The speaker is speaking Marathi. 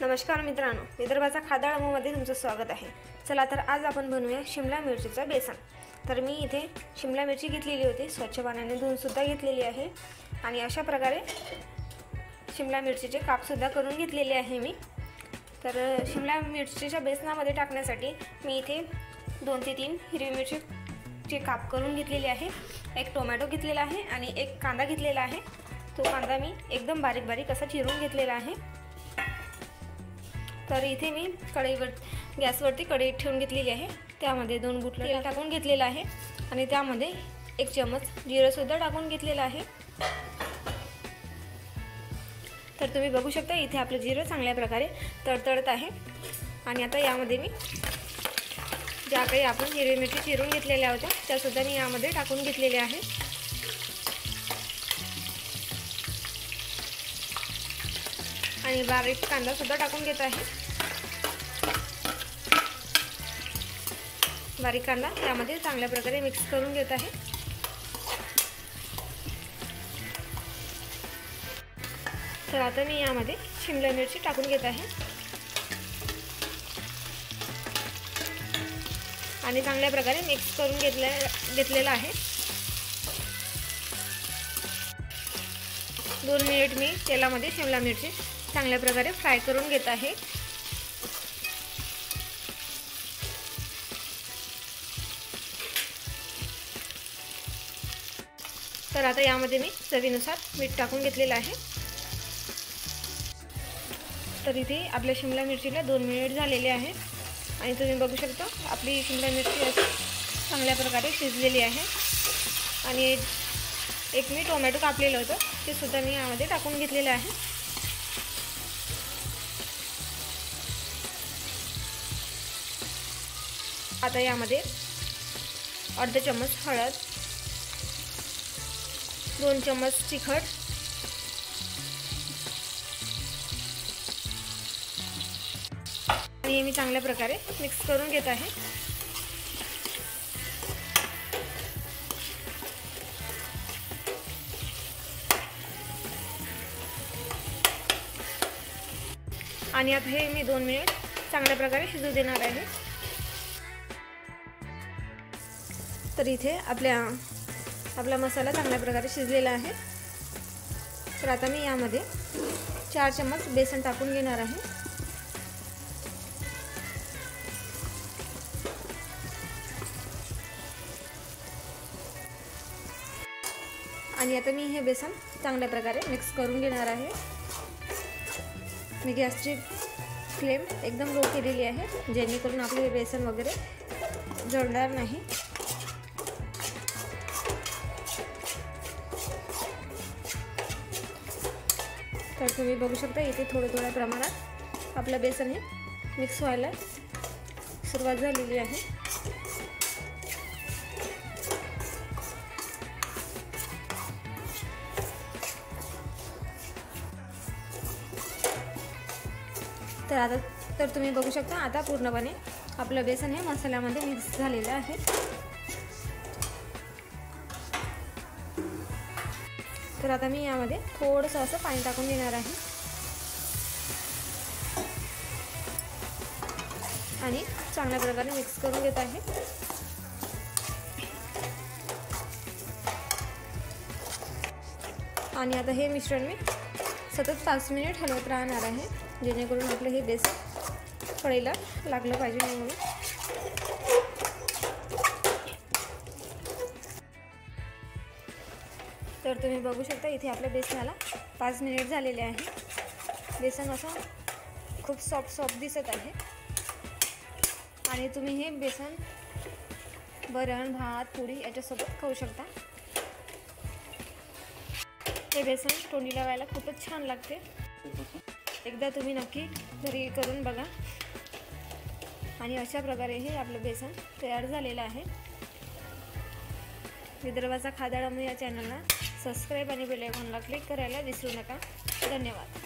नमस्कार मित्रांनो, विदर्भाचा खादाळमध्ये तुमचं स्वागत आहे। चला तर आज आपण बनवूया शिमला मिरचीचा बेसन। तर मी इथे शिमला मिरची घेतलेली होती, स्वच्छ पाण्याने धुवून सुद्धा घेतलेली आहे आणि अशा प्रकारे शिमला मिरचीचे काप सुद्धा करून घेतलेले आहे मी। तर शिमला मिरचीच्या बेसनामध्ये टाकण्यासाठी मी इथे 2 ते 3 हिरवी मिरचीचे काप करून घेतलेले आहे। एक टोमॅटो घेतलेला आहे आणि एक कांदा घेतलेला आहे। तो कांदा मी एकदम बारीक बारीक असा चिरून घेतलेला आहे। तर इथे मी गॅसवरती कढई ठेवून घेतलेली आहे। त्यामध्ये 2 गुटले तेल टाकून घेतलेलं आहे आणि त्यामध्ये 1 चमच जिरे सुद्धा टाकून घेतलेलं आहे। तर तुम्ही बघू शकता इथे आपले जिरे चांगल्या प्रकारे तडतडत आहे आणि आता यामध्ये मी ज्या काही आपण हिरवी मिरची चिरून घेतलेल्या होत्या त्या सुद्धा मी यामध्ये टाकून घेतलेल्या आहे। आणि बारीक कांदा सुद्धा टाकून घेत आहे। बारीक कांदा त्यामध्ये चांगल्या प्रकारे मिक्स करून घेत आहे। तर आता मी यामध्ये शिमला मिरची टाकून घेत आहे आणि चांगल्या प्रकारे मिक्स करून घेतलेला आहे। 2 मिनिट मी तेलामध्ये शिमला मिरची चांगल्या प्रकारे फ्राय करून घेत आहे। तर आता यामध्ये मी चवीनुसार मीठ टाकून घेतलेलं आहे। तर इथे आपल्या शिमला मिरचीला 2 मिनिट झालेले आहे आणि तुम्ही बघू शकता आपली शिमला मिरची चांगल्या प्रकारे शिजलेली आहे। आणि एक मी टोमॅटो कापलेलं होतं ते सुद्धा मी यामध्ये टाकून घेतलेलं आहे। आता यामध्ये अर्धा चम्मच हळद, 2 चम्मच तिखट, आणि हे मी चांगल्या प्रकारे मिक्स करून घेत आहे। आणि आता हे मी 2 मिनिट चांगल्या प्रकारे शिजू देणार आहे। तर इथे आपला मसाला चांगल्या प्रकारे शिजलेला आहे। तर आता मी यामध्ये 4 चम्मच बेसन टाकून घेणार आहे। आणि आता मी हे बेसन चांगल्या प्रकारे मिक्स करून घेणार आहे। मी गॅसची फ्लेम एकदम लो केलेली आहे जेणेकरून आपले हे बेसन वगैरे जळणार नाही। तर तुम्ही बघू शकता इथे थोड्या प्रमाणात आपलं बेसन हे मिक्स व्हायला सुरुवात झालेली आहे। तर तुम्ही बघू शकता आता पूर्णपणे आपलं बेसन हे मसाल्यामध्ये मिक्स झालेलं आहे। तर आता मी यामध्ये थोडंसं असं पाणी टाकून देणार आहे आणि चांगल्या प्रकारे मिक्स करून घेत आहे। आणि आता हे मिश्रण मी सतत 5 मिनिट हलवत राहणार आहे जेणेकरून आपलं हे बेसन कढईला लागलं पाहिजे म्हणून। तर तुम्ही बघू शकता इथे आपल्या बेसनाला 5 मिनिट झालेले आहे। बेसन असं खूप सॉफ्ट दिसत आहे आणि तुम्ही हे बेसन वरण, भात, पोळी याच्यासोबत खाऊ शकता। हे बेसन तोंडी लावायला खूपच छान लागते। एकदा तुम्ही नक्की घरी करून बघा। आणि अशा प्रकारे हे आपलं बेसन तयार झालेलं आहे। विदर्भाचा खादाळा या चॅनलला सबस्क्राईब आणि बेल आयकॉनला क्लिक करायला विसरू नका। धन्यवाद।